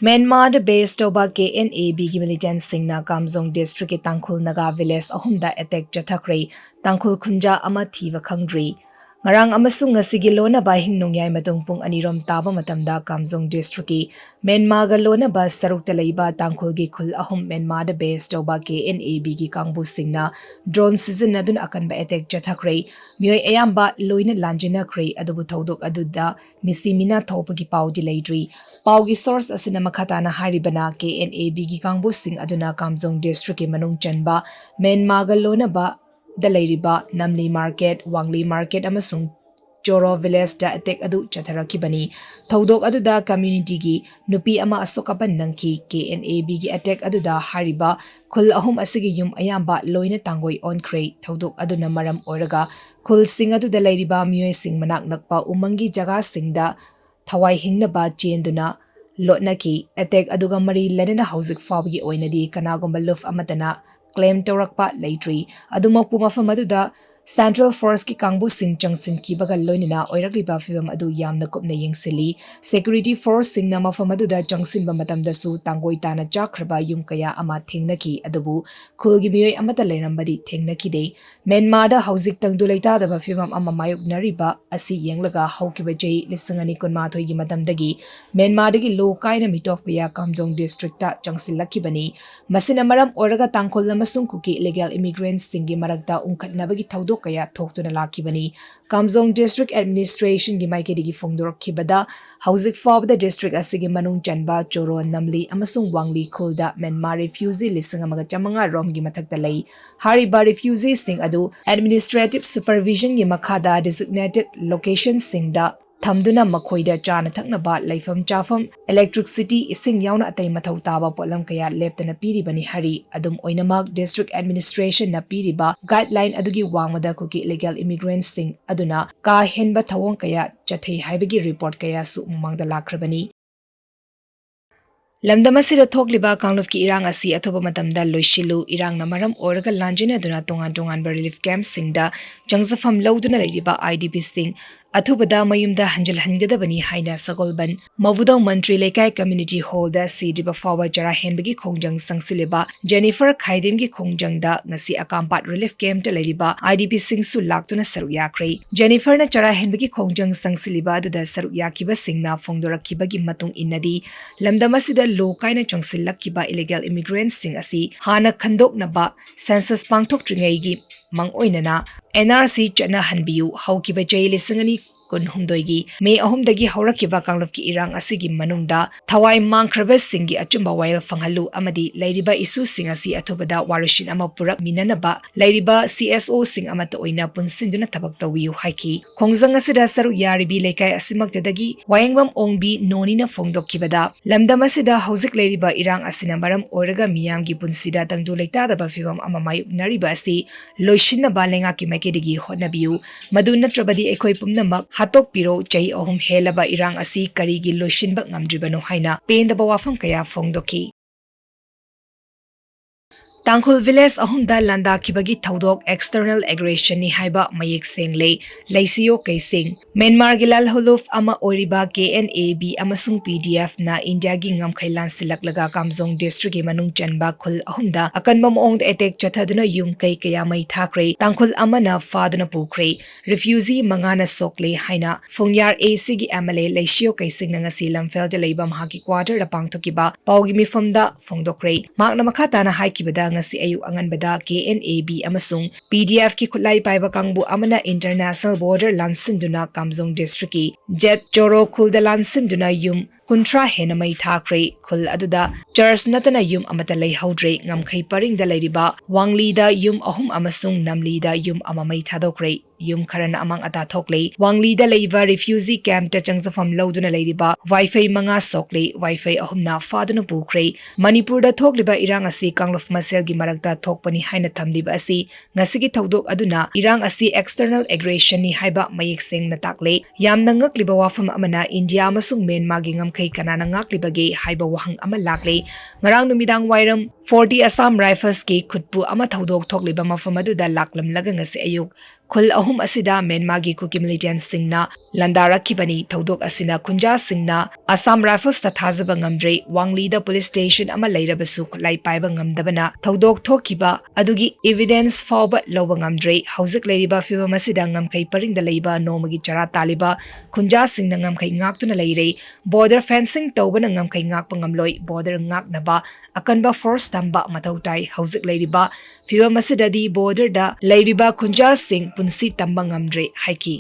Myanmar based over KNAB militant singna Kamjong district ke Tangkhul Naga village ahumda attack jathakre Tangkhul Khunja ama thiwa khangdri ngarang amasung ngasigi lona ba hingnongyai matung pung anirom taba matamda Kamjong district ki Myanmar ga lona ba sarukta leiba Tangkhul gi khul ahum Myanmar based over KNAB gi kangbu singna drone season adun akan ba attack jathakre mioi ayamba loina lanjina kre adubu thodok aduda misimina thopagi paudi leidri Paugi source asina makhatana haribana KNAB gi kangbu sing aduna Kamjong district ki manung chanba Myanmar ga lona ba dalairiba Namli market Wangli market amasung Choro village da attack adu chatharakibani thodok aduda community gi nupi ama asokapan nangki KNAB gi attack aduda hariba khul ahum asigi yum ayamba loina tangoi on kre thodok aduna maram oraga khul sing adu dalairiba mioi sing manak nakpa umangi jaga singda Thawai hingnaba chenduna lotnaki attack aduga mari lenena hauzik fawgi oinadi kanagomba luf amatana claim tawrakpa leitri adumakpu mafam aduda Central Force ki kangbu sing changsin ki bagal loinina oirakliba fibam adu yamna kupna yengsili Security Force sing na mafam aduda changsin ba matamda su tangoi tana jakraba yum kaya ama thengnaki adubu khulgi mioi amata leirambadi thengnaki de Myanmar da hauzik tangdu leita da fibam ama mayuk nariba asi yenglaga haukiba jai lisangani kunmathoi gi matamdagi Myanmar dagi lo kaina mitof kaya Kamjong district ta changsin lakibani masina maram oraga tangkhol namasung kuki illegal immigrants singi marakta ungkhatnabagi thawdu kaya thoktuna lakibani Kamjong district administration gi maikedi fongdorok kibada hauzik fawda district asigi manung chanba Choro Namli amasung Wangli khulda Myanmar refugee lisang amaga chamanga rom gi mathakta lei hariba refugees sing adu administrative supervision gi makhada designated location singda Thamduna makhoida chana thaknaba leifam chafam electricity ising yauna atai mathau taba polam kaya leptana piribani hari adum oinamak district administration na piriba guideline adugi wangmada kuki illegal immigrants sing aduna ka henba thawong kaya chathei haibagi report kaya su mangda lakrabani Lamdamasira thokliba kangluf ki irang asi athoba matamda loishilu irang na maram oraga lanjina duna tongan relief camp singda jangzafam lawduna leiriba IDP sing Athubada mayumda hanjal hangadabani haina sagolban Mavudau Mantri Lekai Community Hall da Sidiba Fawa Jara Henbagi Khongjang Sangsiliba Jennifer Khaidem gi Khongjang da ngasi akampat relief camp leriba IDP Singsu laktuna saruyakre Jennifer na Jara Henbagi Khongjang Sangsiliba da saruyakiba singna fongdorakiba gi matung innadi lamdamasida lokaina chongsillakiba illegal immigrants sing asi hana khandok naba census pangthok tringai gi mang oinana NRC chana hanbiu haukiba jaili singani kun humdoigi me ahumdagi haurakiba kangluf ki irang asigi manungda thawai mangkraba singi achumba wail fanghalu amadi leiriba isu singasi athubada warushin ama purak minanaba leiriba CSO sing amata oina punsinduna tabak tawiu haiki khongjang asida saru yaribi lekai asimak jadagi wayengbam ongbi nonina fongdokkibada lamdam asida hauzik leiriba irang asina maram oraga miyamgi punsida tangdu leita da bafibam ama mayuk nariba asi loishinna balenga ki makedigi hotnabiu maduna trabadi ekoi pumnamak hatok piro chai ahum helaba irang asi karigi loishinba ngamdribano haina pendaba wafam kaya fongdoki Tangkhul village ahumda landa kibagi thodok external aggression ni haiba mayek sengle leisio kaising Myanmar gilal holuf ama oriba KNAB amasung PDF na India gi ngam khailan silaklaga Kamjong district gi manung chanba khul ahumda akan mamong attack chathaduna yum kai kaya mai thakre Tangkhul amana faduna pukre refugee mangana sokle haina fongyar AC gi MLA leisio kaising na ngasi lamfel de leibam haki quarter da pangthokiba pawgi mifamda fongdokre makna makhata na haikibada ngasi ayu anganbada KNAB amasung PDF ki khulai paiba kangbu amana international border lansinduna Kamjong district ki jet Choro khulda lansinduna yum kuntra hena mai thakre khul aduda church natana yum amata lei haudre ngamkhai paring da leiriba Wangli da yum ahum amasung Namli da yum amamai thadokre yum kharan amang ata thokle Wangli da leiba refugee camp ta changzafam loduna leiriba wifi manga sokle wifi ahumna faduna pukre Manipur da thokliba irang asi kangluf masel gi marakta thokpani haina thamliba asi ngasigi thodok aduna irang asi external aggression ni haiba mayek seng na takle yamna ngakliba wafam amana India amasung Myanmar gi ngamkhai kanana ngaklibage haiba wahang ama lakle ngarang numidang wairam 40 Assam Rifles ki khutpu ama thodok thokliba mafam adu da laklam laga ngasi ayuk ꯈꯨꯜ ꯑꯍꯨꯝ ꯑꯁꯤꯗ ꯃꯦꯟꯃꯥꯒꯤ cookie ꯃꯤꯂꯤꯇꯦꯟꯠꯁꯤꯡꯅ ꯂꯥꯟꯗꯥꯔꯛꯈꯤꯕꯅꯤ ꯊꯧꯗꯣꯛ ꯑꯁꯤꯅ ꯈꯨꯟꯖꯥꯁꯤꯡꯅ ꯑꯁꯥꯝ ꯔꯥꯏꯐꯜꯁꯇ ꯊꯥꯖꯕ ꯉꯝꯗ꯭ꯔꯦ ꯋꯥꯡꯂꯤꯗ police station ꯑꯃ ꯂꯩꯔꯕꯁꯨ ꯈꯨꯠꯂꯥꯏ ꯄꯥꯏꯕ ꯉꯝꯗꯕꯅ ꯊꯧꯗꯣꯛ ꯊꯣꯛꯈꯤꯕ ꯑꯗꯨꯒꯤ ꯏꯚꯤꯗꯦꯟꯁ ꯐꯥꯎꯕ ꯂꯧꯕ ꯉꯝꯗ꯭ꯔꯦ ꯍꯧꯖꯤꯛ ꯂꯩꯔꯤꯕ ꯐꯤꯚꯝ ꯑꯁꯤꯗ ꯉꯝꯈꯩ ꯄꯔꯤꯡꯗ ꯂꯩꯕ ꯅꯣꯡꯃꯒꯤ ꯆꯔꯥ ꯇꯥꯜꯂꯤꯕ ꯈꯨꯟꯖꯥꯁꯤꯡꯅ ꯉꯝꯈꯩ ꯉꯥꯛꯇꯨꯅ ꯂꯩꯔꯦ ꯕꯣꯔꯗꯔ ꯐꯦꯟꯁꯤꯡ ꯇꯧꯕꯅ ꯉꯝꯈꯩ ꯉꯥꯛꯄ ꯉꯝꯂꯣꯏ ꯕꯣꯔꯗꯔ ꯉꯥꯛꯅꯕ ꯑꯀꯟꯕ ꯐꯣꯔꯁ ꯊꯝꯕ ꯃꯊꯧ ꯇꯥꯏ ꯍꯧꯖꯤꯛ ꯂꯩꯔꯤꯕ ꯐꯤꯚꯝ ꯑꯁꯤꯗꯗꯤ ꯕꯣꯔꯗꯔꯗ ꯂꯩꯔꯤꯕ ꯈꯨꯟꯖꯥꯁꯤꯡ ꯄꯨꯟꯁꯤ ꯇꯝꯕ ꯉꯝꯗ꯭ꯔꯦ ꯍꯥꯏꯈꯤ